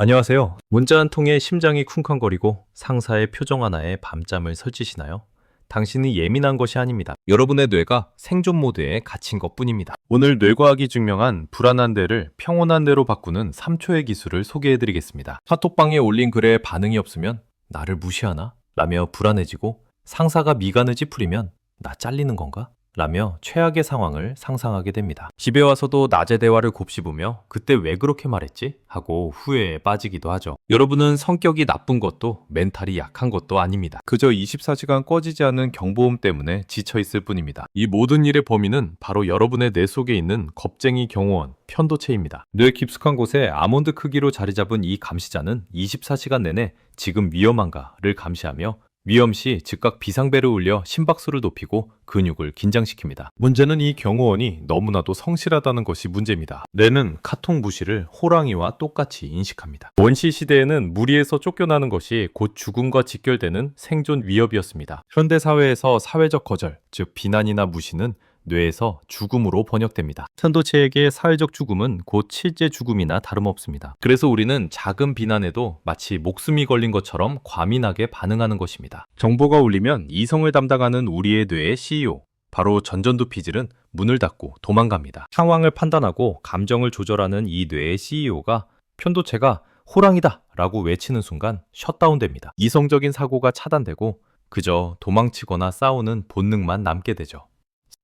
안녕하세요. 문자 한 통에 심장이 쿵쾅거리고 상사의 표정 하나에 밤잠을 설치시나요? 당신이 예민한 것이 아닙니다. 여러분의 뇌가 생존 모드에 갇힌 것뿐입니다. 오늘 뇌과학이 증명한 불안한 뇌를 평온한 뇌로 바꾸는 3초의 기술을 소개해드리겠습니다. 카톡방에 올린 글에 반응이 없으면 나를 무시하나? 라며 불안해지고, 상사가 미간을 찌푸리면 나 잘리는 건가? 라며 최악의 상황을 상상하게 됩니다. 집에 와서도 낮의 대화를 곱씹으며 그때 왜 그렇게 말했지? 하고 후회에 빠지기도 하죠. 여러분은 성격이 나쁜 것도 멘탈이 약한 것도 아닙니다. 그저 24시간 꺼지지 않는 경보음 때문에 지쳐있을 뿐입니다. 이 모든 일의 범인은 바로 여러분의 뇌 속에 있는 겁쟁이 경호원, 편도체입니다. 뇌 깊숙한 곳에 아몬드 크기로 자리 잡은 이 감시자는 24시간 내내 지금 위험한가를 감시하며 위험시 즉각 비상벨을 울려 심박수를 높이고 근육을 긴장시킵니다. 문제는 이 경호원이 너무나도 성실하다는 것이 문제입니다. 뇌는 카톡 무시를 호랑이와 똑같이 인식합니다. 원시 시대에는 무리에서 쫓겨나는 것이 곧 죽음과 직결되는 생존 위협이었습니다. 현대 사회에서 사회적 거절, 즉 비난이나 무시는 뇌에서 죽음으로 번역됩니다. 편도체에게 사회적 죽음은 곧 실제 죽음이나 다름없습니다. 그래서 우리는 작은 비난에도 마치 목숨이 걸린 것처럼 과민하게 반응하는 것입니다. 정보가 울리면 이성을 담당하는 우리의 뇌의 CEO, 바로 전전두피질은 문을 닫고 도망갑니다. 상황을 판단하고 감정을 조절하는 이 뇌의 CEO가 편도체가 호랑이다 라고 외치는 순간 셧다운됩니다. 이성적인 사고가 차단되고 그저 도망치거나 싸우는 본능만 남게 되죠.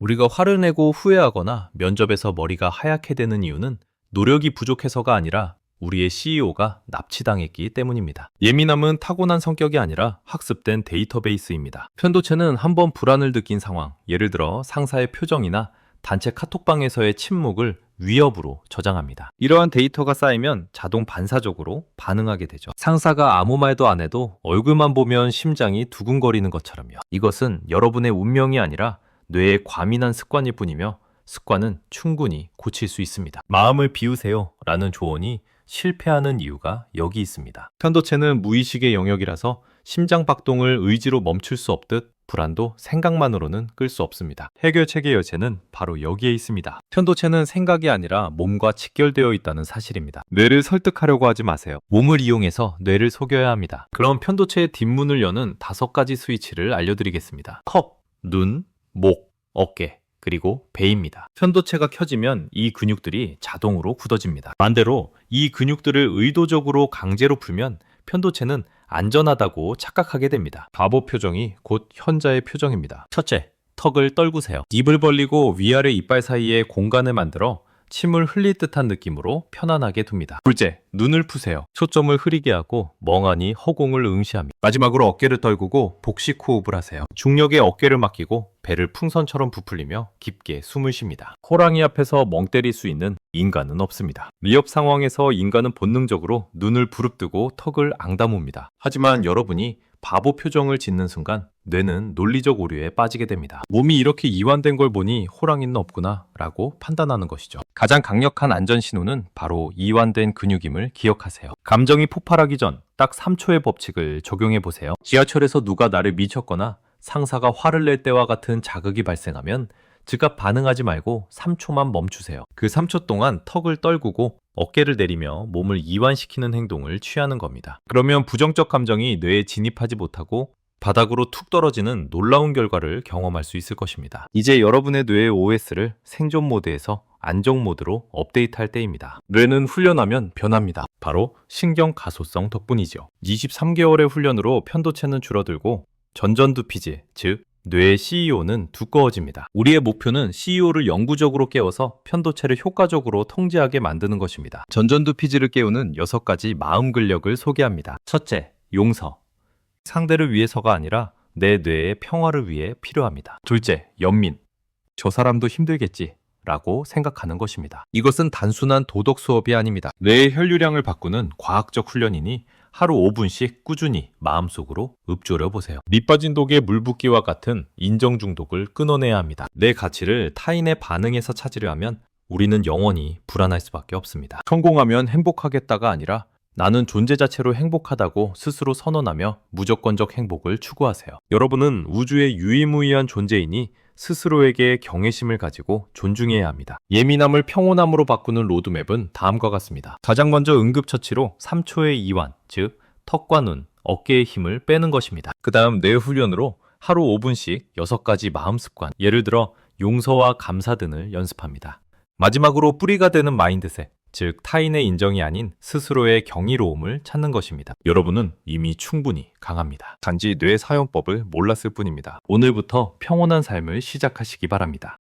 우리가 화를 내고 후회하거나 면접에서 머리가 하얗게 되는 이유는 노력이 부족해서가 아니라 우리의 CEO가 납치당했기 때문입니다. 예민함은 타고난 성격이 아니라 학습된 데이터베이스입니다. 편도체는 한번 불안을 느낀 상황, 예를 들어 상사의 표정이나 단체 카톡방에서의 침묵을 위협으로 저장합니다. 이러한 데이터가 쌓이면 자동 반사적으로 반응하게 되죠. 상사가 아무 말도 안 해도 얼굴만 보면 심장이 두근거리는 것처럼요. 이것은 여러분의 운명이 아니라 뇌의 과민한 습관일 뿐이며 습관은 충분히 고칠 수 있습니다. 마음을 비우세요 라는 조언이 실패하는 이유가 여기 있습니다. 편도체는 무의식의 영역이라서 심장 박동을 의지로 멈출 수 없듯 불안도 생각만으로는 끌 수 없습니다. 해결책의 열쇠는 바로 여기에 있습니다. 편도체는 생각이 아니라 몸과 직결되어 있다는 사실입니다. 뇌를 설득하려고 하지 마세요. 몸을 이용해서 뇌를 속여야 합니다. 그럼 편도체의 뒷문을 여는 5가지 스위치를 알려드리겠습니다. 턱, 눈, 목, 어깨, 그리고 배입니다. 편도체가 켜지면 이 근육들이 자동으로 굳어집니다. 반대로 이 근육들을 의도적으로 강제로 풀면 편도체는 안전하다고 착각하게 됩니다. 바보 표정이 곧 현자의 표정입니다. 첫째, 턱을 떨구세요. 입을 벌리고 위아래 이빨 사이에 공간을 만들어 침을 흘릴 듯한 느낌으로 편안하게 둡니다. 둘째, 눈을 푸세요. 초점을 흐리게 하고 멍하니 허공을 응시합니다. 마지막으로 어깨를 떨구고 복식 호흡을 하세요. 중력에 어깨를 맡기고 배를 풍선처럼 부풀리며 깊게 숨을 쉽니다. 호랑이 앞에서 멍 때릴 수 있는 인간은 없습니다. 위협 상황에서 인간은 본능적으로 눈을 부릅뜨고 턱을 앙다뭅니다. 하지만 여러분이 바보 표정을 짓는 순간 뇌는 논리적 오류에 빠지게 됩니다. 몸이 이렇게 이완된 걸 보니 호랑이는 없구나 라고 판단하는 것이죠. 가장 강력한 안전 신호는 바로 이완된 근육임을 기억하세요. 감정이 폭발하기 전 딱 3초의 법칙을 적용해 보세요. 지하철에서 누가 나를 미쳤거나 상사가 화를 낼 때와 같은 자극이 발생하면 즉각 반응하지 말고 3초만 멈추세요. 그 3초 동안 턱을 떨구고 어깨를 내리며 몸을 이완시키는 행동을 취하는 겁니다. 그러면 부정적 감정이 뇌에 진입하지 못하고 바닥으로 툭 떨어지는 놀라운 결과를 경험할 수 있을 것입니다. 이제 여러분의 뇌의 OS를 생존 모드에서 안정 모드로 업데이트할 때입니다. 뇌는 훈련하면 변합니다. 바로 신경 가소성 덕분이죠. 23개월의 훈련으로 편도체는 줄어들고 전전두피질, 즉 뇌의 CEO는 두꺼워집니다. 우리의 목표는 CEO를 영구적으로 깨워서 편도체를 효과적으로 통제하게 만드는 것입니다. 전전두피질을 깨우는 6가지 마음 근력을 소개합니다. 첫째, 용서. 상대를 위해서가 아니라 내 뇌의 평화를 위해 필요합니다. 둘째, 연민. 저 사람도 힘들겠지 라고 생각하는 것입니다. 이것은 단순한 도덕 수업이 아닙니다. 뇌의 혈류량을 바꾸는 과학적 훈련이니 하루 5분씩 꾸준히 마음속으로 읊조려 보세요. 밑 빠진 독에 물 붓기와 같은 인정 중독을 끊어내야 합니다. 내 가치를 타인의 반응에서 찾으려 하면 우리는 영원히 불안할 수밖에 없습니다. 성공하면 행복하겠다가 아니라 나는 존재 자체로 행복하다고 스스로 선언하며 무조건적 행복을 추구하세요. 여러분은 우주의 유일무이한 존재이니 스스로에게 경외심을 가지고 존중해야 합니다. 예민함을 평온함으로 바꾸는 로드맵은 다음과 같습니다. 가장 먼저 응급처치로 3초의 이완, 즉 턱과 눈, 어깨의 힘을 빼는 것입니다. 그 다음 뇌 훈련으로 하루 5분씩 6가지 마음 습관, 예를 들어 용서와 감사 등을 연습합니다. 마지막으로 뿌리가 되는 마인드셋, 즉 타인의 인정이 아닌 스스로의 경이로움을 찾는 것입니다. 여러분은 이미 충분히 강합니다. 단지 뇌 사용법을 몰랐을 뿐입니다. 오늘부터 평온한 삶을 시작하시기 바랍니다.